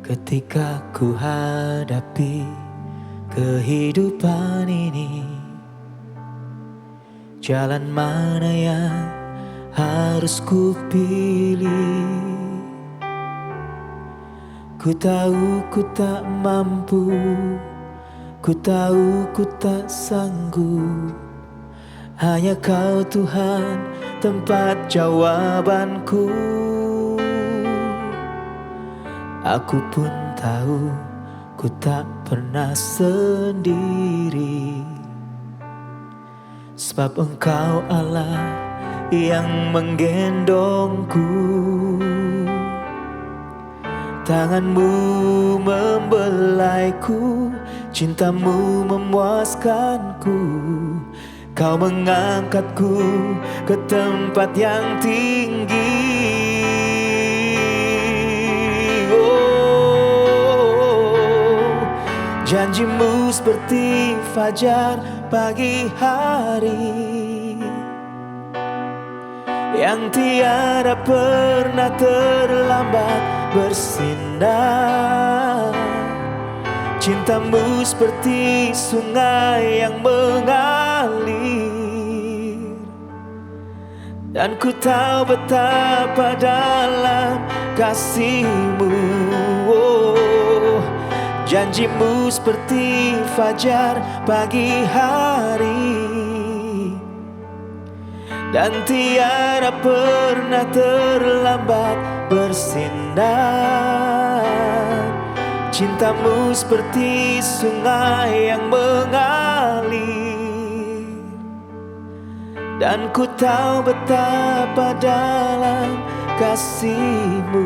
Ketika ku hadapi kehidupan ini, jalan mana yang harus ku pilih? Ku tahu ku tak mampu, ku tahu ku tak sanggup. Hanya Kau Tuhan tempat jawabanku. Aku pun tahu ku tak pernah sendiri, sebab Engkau Allah yang menggendongku. Tangan-Mu membelaiku, cinta-Mu memuaskanku. Kau mengangkatku ke tempat yang tinggi. Janji-Mu seperti fajar pagi hari, yang tiada pernah terlambat bersinar. Cinta-Mu seperti sungai yang mengalir, dan ku tahu betapa dalam kasih-Mu. Janji-Mu seperti fajar pagi hari, dan tiada pernah terlambat bersinar. Cinta-Mu seperti sungai yang mengalir, dan ku tahu betapa dalam kasih-Mu.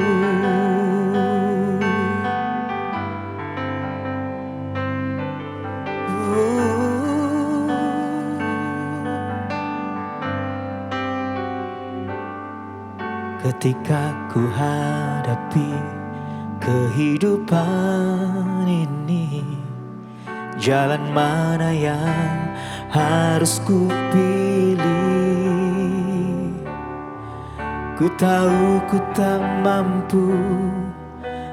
Ketika ku hadapi kehidupan ini, jalan mana yang harus ku pilih? Ku tahu ku tak mampu,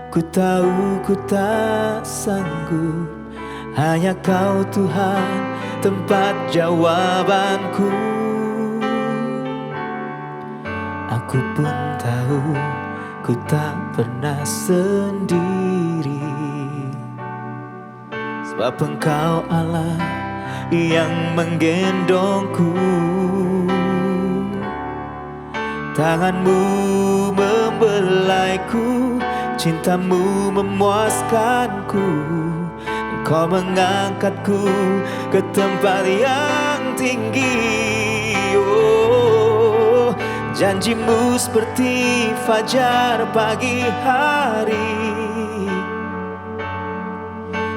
ku tahu ku tak sanggup. Hanya Kau Tuhan tempat jawabanku. Aku pun tahu ku tak pernah sendiri, sebab Engkau Allah yang menggendongku. Tangan-Mu membelaiku, cinta-Mu memuaskanku. Engkau mengangkatku ke tempat yang tinggi. Janji-Mu seperti fajar pagi hari,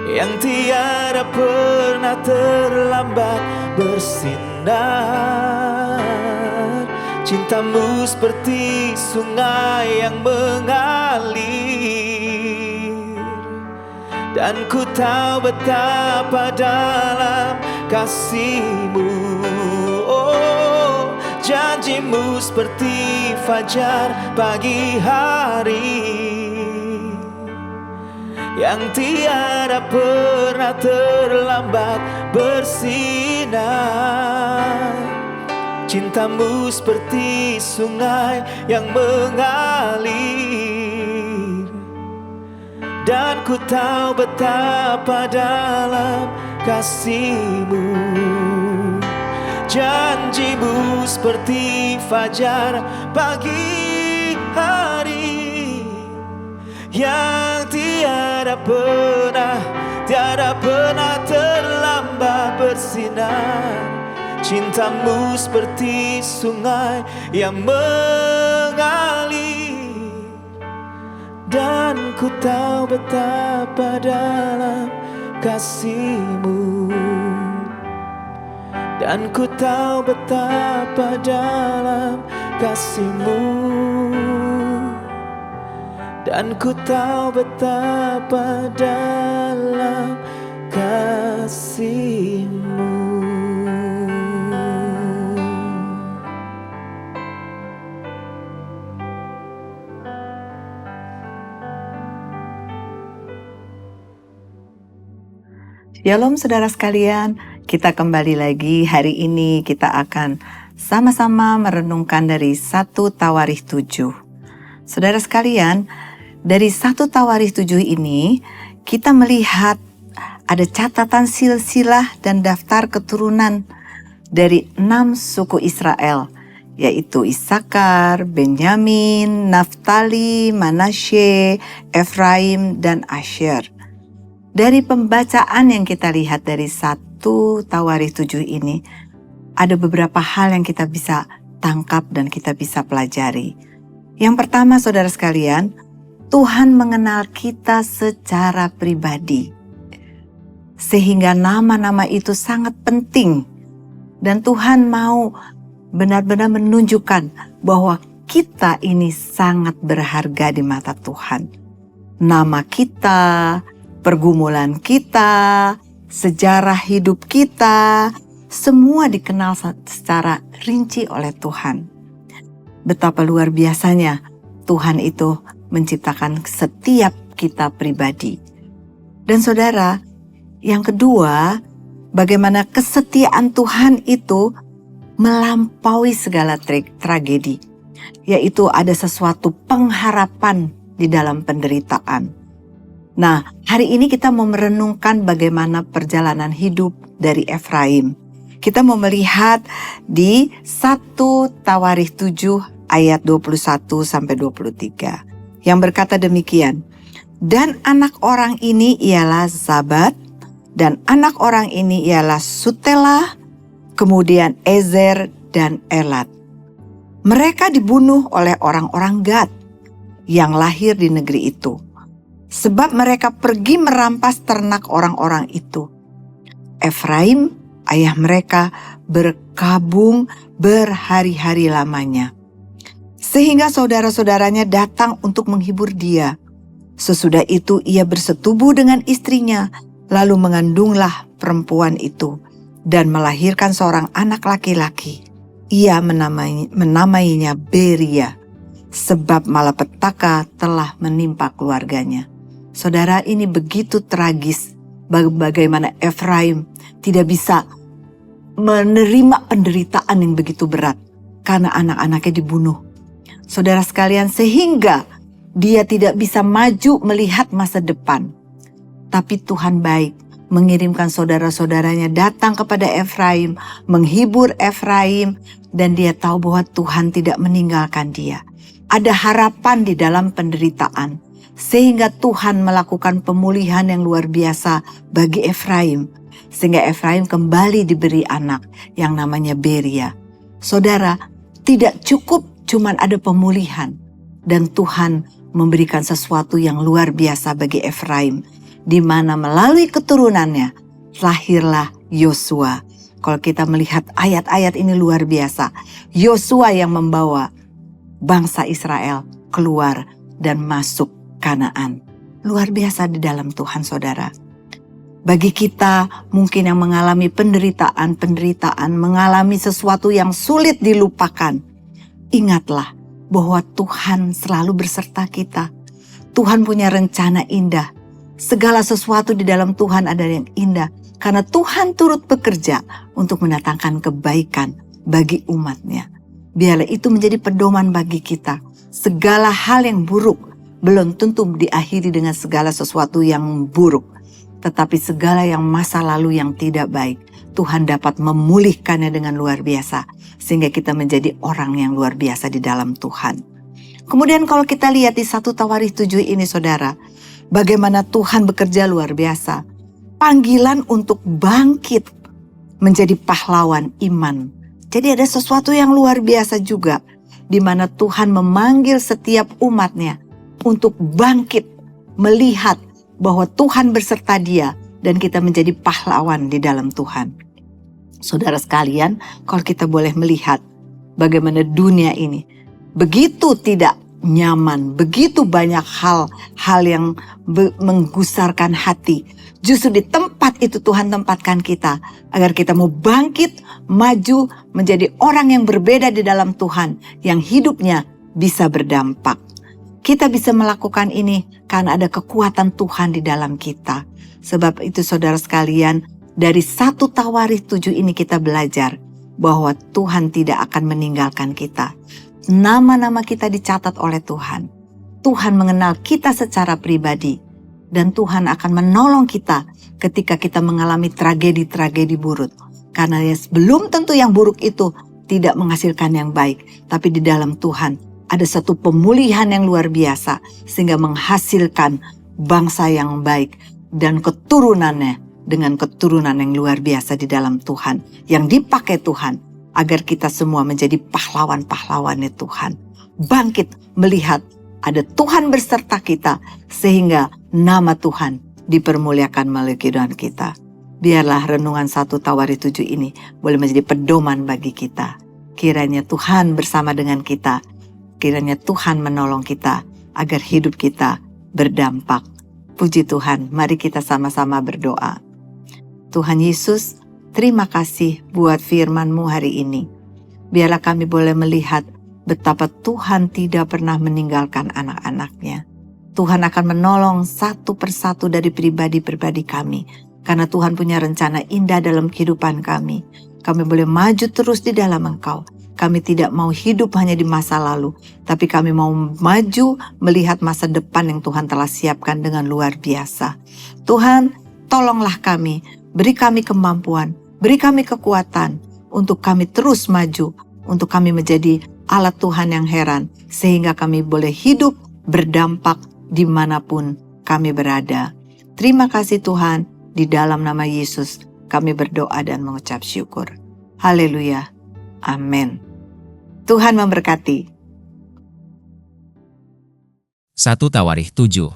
yang tiada pernah terlambat bersinar. Cinta-Mu seperti sungai yang mengalir, dan ku tahu betapa dalam kasih-Mu. Janji-Mu seperti fajar pagi hari, yang tiada pernah terlambat bersinar. Cinta-Mu seperti sungai yang mengalir, dan ku tahu betapa dalam kasih-Mu. Janji-Mu seperti fajar pagi hari, yang tiada pernah terlambat bersinar. Cinta-Mu seperti sungai yang mengalir, dan ku tahu betapa dalam kasih-Mu. Dan ku tahu betapa dalam kasih-Mu. dan ku tahu betapa dalam kasih-Mu. Shalom saudara sekalian, kita kembali lagi. Hari ini kita akan sama-sama merenungkan dari 1 Tawarikh 7. Saudara sekalian, dari 1 Tawarikh 7 ini kita melihat ada catatan silsilah dan daftar keturunan dari 6 suku Israel, yaitu Isakar, Benyamin, Naftali, Manasye, Efraim, dan Asyer. Dari pembacaan yang kita lihat dari 1 Tawarikh 7 ini, ada beberapa hal yang kita bisa tangkap dan kita bisa pelajari. Yang pertama, saudara sekalian, Tuhan mengenal kita secara pribadi. Sehingga nama-nama itu sangat penting. Dan Tuhan mau benar-benar menunjukkan bahwa kita ini sangat berharga di mata Tuhan. Nama kita, pergumulan kita, sejarah hidup kita, semua dikenal secara rinci oleh Tuhan. Betapa luar biasanya Tuhan itu menciptakan setiap kita pribadi. Dan saudara, yang kedua, bagaimana kesetiaan Tuhan itu melampaui segala tragedi, yaitu ada sesuatu pengharapan di dalam penderitaan. Nah, hari ini kita mau merenungkan bagaimana perjalanan hidup dari Efraim. Kita mau melihat di 1 Tawarikh 7 ayat 21 sampai 23 yang berkata demikian. Dan anak orang ini ialah Zabat, dan anak orang ini ialah Sutelah, kemudian Ezer dan Elat. Mereka dibunuh oleh orang-orang Gad yang lahir di negeri itu. Sebab mereka pergi merampas ternak orang-orang itu. Efraim, ayah mereka, berkabung berhari-hari lamanya. Sehingga saudara-saudaranya datang untuk menghibur dia. Sesudah itu ia bersetubuh dengan istrinya, lalu mengandunglah perempuan itu, dan melahirkan seorang anak laki-laki. Ia menamainya Beria, sebab malapetaka telah menimpa keluarganya. Saudara, ini begitu tragis bagaimana Efraim tidak bisa menerima penderitaan yang begitu berat karena anak-anaknya dibunuh. Saudara sekalian, sehingga dia tidak bisa maju melihat masa depan. Tapi Tuhan baik, mengirimkan saudara-saudaranya datang kepada Efraim, menghibur Efraim, dan dia tahu bahwa Tuhan tidak meninggalkan dia. Ada harapan di dalam penderitaan. Sehingga Tuhan melakukan pemulihan yang luar biasa bagi Efraim. Sehingga Efraim kembali diberi anak yang namanya Beria. Saudara, tidak cukup cuman ada pemulihan. Dan Tuhan memberikan sesuatu yang luar biasa bagi Efraim. Di mana melalui keturunannya lahirlah Yosua. Kalau kita melihat ayat-ayat ini luar biasa. Yosua yang membawa bangsa Israel keluar dan masuk Kanaan. Luar biasa di dalam Tuhan, saudara. Bagi kita mungkin yang mengalami penderitaan, mengalami sesuatu yang sulit dilupakan. Ingatlah bahwa Tuhan selalu berserta kita. Tuhan punya rencana indah. Segala sesuatu di dalam Tuhan ada yang indah. Karena Tuhan turut bekerja untuk mendatangkan kebaikan bagi umatnya. Biarlah itu menjadi pedoman bagi kita. Segala hal yang buruk belum tentu diakhiri dengan segala sesuatu yang buruk. Tetapi segala yang masa lalu yang tidak baik, Tuhan dapat memulihkannya dengan luar biasa. Sehingga kita menjadi orang yang luar biasa di dalam Tuhan. Kemudian kalau kita lihat di 1 Tawarikh 7 ini, saudara, bagaimana Tuhan bekerja luar biasa. Panggilan untuk bangkit menjadi pahlawan iman. Jadi ada sesuatu yang luar biasa juga. Di mana Tuhan memanggil setiap umatnya untuk bangkit, melihat bahwa Tuhan berserta dia dan kita menjadi pahlawan di dalam Tuhan. Saudara sekalian, kalau kita boleh melihat bagaimana dunia ini begitu tidak nyaman, begitu banyak hal yang menggusarkan hati. Justru di tempat itu Tuhan tempatkan kita, agar kita mau bangkit, maju, menjadi orang yang berbeda di dalam Tuhan, yang hidupnya bisa berdampak. Kita bisa melakukan ini karena ada kekuatan Tuhan di dalam kita. Sebab itu saudara sekalian, dari 1 Tawarikh 7 ini kita belajar bahwa Tuhan tidak akan meninggalkan kita. Nama-nama kita dicatat oleh Tuhan. Tuhan mengenal kita secara pribadi. Dan Tuhan akan menolong kita ketika kita mengalami tragedi-tragedi buruk. Karena belum tentu yang buruk itu tidak menghasilkan yang baik. Tapi di dalam Tuhan ada satu pemulihan yang luar biasa. Sehingga menghasilkan bangsa yang baik. Dan keturunannya dengan keturunan yang luar biasa di dalam Tuhan. Yang dipakai Tuhan agar kita semua menjadi pahlawan-pahlawannya Tuhan. Bangkit melihat ada Tuhan berserta kita sehingga nama Tuhan dipermuliakan melalui kehidupan kita. Biarlah renungan 1 Tawarikh 7 ini boleh menjadi pedoman bagi kita. Kiranya Tuhan bersama dengan kita. Kiranya Tuhan menolong kita agar hidup kita berdampak. Puji Tuhan, mari kita sama-sama berdoa. Tuhan Yesus, terima kasih buat firman-Mu hari ini. Biarlah kami boleh melihat betapa Tuhan tidak pernah meninggalkan anak-anak-Nya. Tuhan akan menolong satu persatu dari pribadi-pribadi kami. Karena Tuhan punya rencana indah dalam kehidupan kami. Kami boleh maju terus di dalam Engkau. Kami tidak mau hidup hanya di masa lalu. Tapi kami mau maju melihat masa depan yang Tuhan telah siapkan dengan luar biasa. Tuhan, tolonglah kami. Beri kami kemampuan. Beri kami kekuatan. Untuk kami terus maju. Untuk kami menjadi alat Tuhan yang heran. Sehingga kami boleh hidup berdampak dimanapun kami berada. Terima kasih Tuhan. Di dalam nama Yesus kami berdoa dan mengucap syukur. Haleluya. Amin. Tuhan memberkati. 1 Tawarikh 7.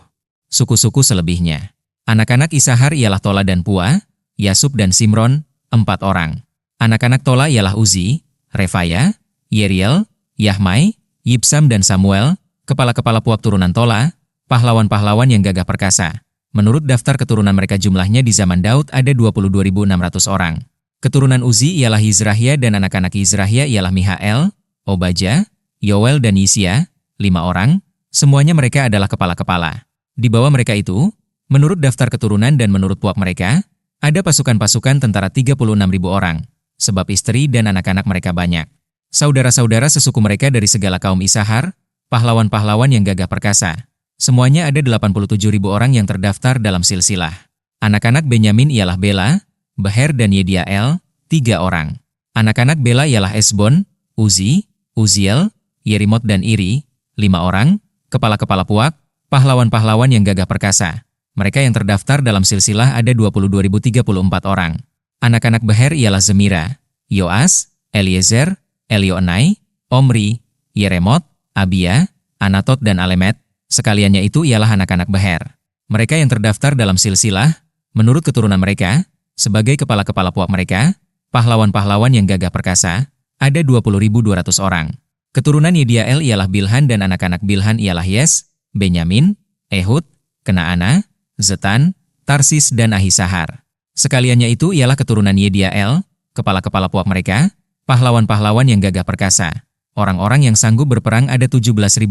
Suku-suku selebihnya. Anak-anak Isahar ialah Tola dan Pua, Yasub dan Simron, 4 orang. Anak-anak Tola ialah Uzi, Refaya, Yeriel, Yahmai, Yibsam dan Samuel, kepala-kepala puak turunan Tola, pahlawan-pahlawan yang gagah perkasa. Menurut daftar keturunan mereka jumlahnya di zaman Daud ada 22.600 orang. Keturunan Uzi ialah Yizrahia dan anak-anak Yizrahia ialah Mihael, Obaja, Yoel dan Yisia, 5 orang. Semuanya mereka adalah kepala-kepala. Di bawah mereka itu, menurut daftar keturunan dan menurut puak mereka, ada pasukan-pasukan tentara 36.000 orang. Sebab istri dan anak-anak mereka banyak. Saudara-saudara sesuku mereka dari segala kaum Isahar, pahlawan-pahlawan yang gagah perkasa. Semuanya ada 87.000 orang yang terdaftar dalam silsilah. Anak-anak Benyamin ialah Bela, Beher dan Yediael, 3 orang. Anak-anak Bela ialah Esbon, Uzi, Uziel, Yerimot dan Iri, 5 orang, kepala-kepala puak, pahlawan-pahlawan yang gagah perkasa. Mereka yang terdaftar dalam silsilah ada 22.034 orang. Anak-anak Beher ialah Zemira, Yoas, Eliezer, Elioenai, Omri, Yeremot, Abia, Anatot dan Alemet. Sekaliannya itu ialah anak-anak Beher. Mereka yang terdaftar dalam silsilah, menurut keturunan mereka, sebagai kepala-kepala puak mereka, pahlawan-pahlawan yang gagah perkasa, ada 20.200 orang. Keturunan Yediael ialah Bilhan dan anak-anak Bilhan ialah Yes, Benyamin, Ehud, Kenaana, Zetan, Tarsis dan Ahisahar. Sekaliannya itu ialah keturunan Yediael, kepala-kepala puak mereka, pahlawan-pahlawan yang gagah perkasa. Orang-orang yang sanggup berperang ada 17.200.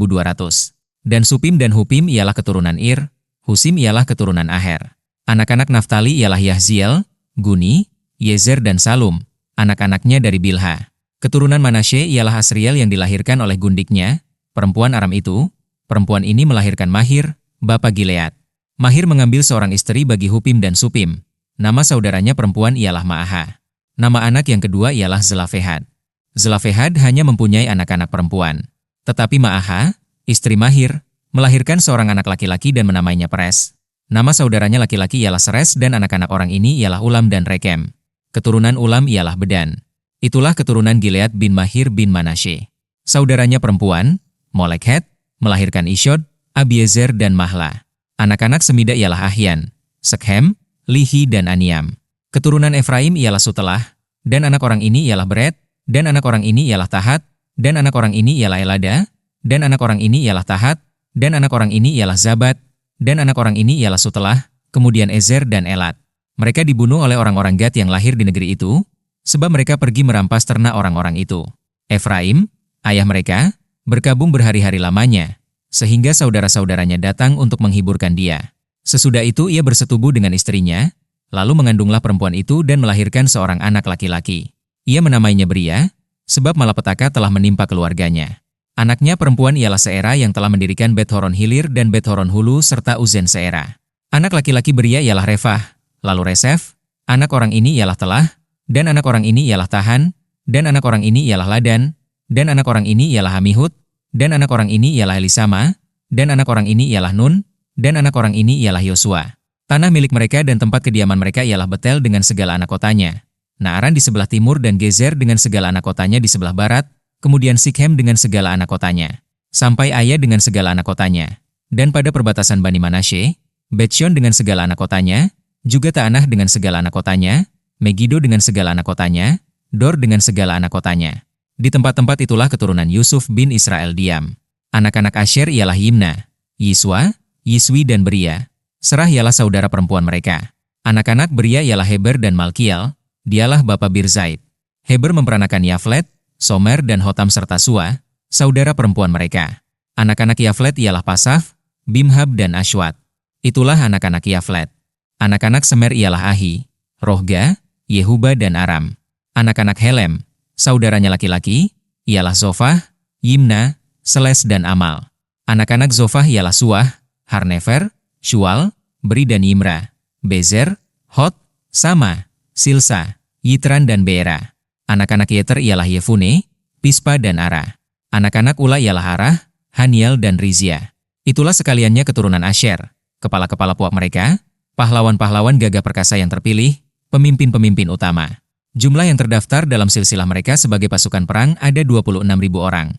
Dan Supim dan Hupim ialah keturunan Ir, Husim ialah keturunan Aher. Anak-anak Naftali ialah Yahziel, Guni, Yezer dan Salum, anak-anaknya dari Bilha. Keturunan Manasye ialah Asriel yang dilahirkan oleh gundiknya, perempuan Aram itu. Perempuan ini melahirkan Mahir, bapa Gilead. Mahir mengambil seorang istri bagi Hupim dan Supim. Nama saudaranya perempuan ialah Ma'aha. Nama anak yang kedua ialah Zelafehad. Zelafehad hanya mempunyai anak-anak perempuan. Tetapi Ma'aha, istri Mahir, melahirkan seorang anak laki-laki dan menamainya Peres. Nama saudaranya laki-laki ialah Seres dan anak-anak orang ini ialah Ulam dan Rekem. Keturunan Ulam ialah Bedan. Itulah keturunan Gilead bin Mahir bin Manasye. Saudaranya perempuan, Molekhet, melahirkan Ishod, Abiezer dan Mahla. Anak-anak Semida ialah Ahyan, Sekhem, Lihi dan Aniam. Keturunan Efraim ialah Sutelah, dan anak orang ini ialah Beret, dan anak orang ini ialah Tahat, dan anak orang ini ialah Elada, dan anak orang ini ialah Tahat, dan anak orang ini ialah Zabat, dan anak orang ini ialah Sutelah, kemudian Ezer dan Elat. Mereka dibunuh oleh orang-orang Gad yang lahir di negeri itu, sebab mereka pergi merampas ternak orang-orang itu. Efraim, ayah mereka, berkabung berhari-hari lamanya, sehingga saudara-saudaranya datang untuk menghiburkan dia. Sesudah itu ia bersetubuh dengan istrinya, lalu mengandunglah perempuan itu dan melahirkan seorang anak laki-laki. Ia menamainya Bria, sebab malapetaka telah menimpa keluarganya. Anaknya perempuan ialah Seera yang telah mendirikan Bet-horon Hilir dan Bet-horon Hulu serta Uzen Seera. Anak laki-laki Bria ialah Refah, lalu Resef, anak orang ini ialah Telah, dan anak orang ini ialah Tahan, dan anak orang ini ialah Ladan, dan anak orang ini ialah Amihud, dan anak orang ini ialah Elisama, dan anak orang ini ialah Nun, dan anak orang ini ialah Yosua. Tanah milik mereka dan tempat kediaman mereka ialah Betel dengan segala anak kotanya, Naaran di sebelah timur dan Gezer dengan segala anak kotanya di sebelah barat, kemudian Sikhem dengan segala anak kotanya, sampai Aya dengan segala anak kotanya. Dan pada perbatasan Bani Manasye, Betshon dengan segala anak kotanya, juga Ta'anah dengan segala anak kotanya, Megido dengan segala anak kotanya, Dor dengan segala anak kotanya. Di tempat-tempat itulah keturunan Yusuf bin Israel diam. Anak-anak Asher ialah Yimna, Yiswa, Yiswi dan Beria. Serah ialah saudara perempuan mereka. Anak-anak Beria ialah Heber dan Malkiel, dialah bapa Birzaid. Heber memperanakan Yaflet, Somer dan Hotam serta Sua, saudara perempuan mereka. Anak-anak Yaflet ialah Pasaf, Bimhab dan Ashwat. Itulah anak-anak Yaflet. Anak-anak Semer ialah Ahi, Rohga, Yehuba dan Aram. Anak-anak Helem, saudaranya laki-laki, ialah Zofah, Yimna, Seles dan Amal. Anak-anak Zofah ialah Suah, Harnefer, Shual, Beri dan Yimra, Bezer, Hot, Sama, Silsa, Yitran dan Beera. Anak-anak Yeter ialah Yefune, Pispa dan Ara. Anak-anak Ula ialah Arah, Haniel dan Rizia. Itulah sekaliannya keturunan Asher, kepala-kepala puak mereka, pahlawan-pahlawan gagah perkasa yang terpilih, pemimpin-pemimpin utama. Jumlah yang terdaftar dalam silsilah mereka sebagai pasukan perang ada 26.000 orang.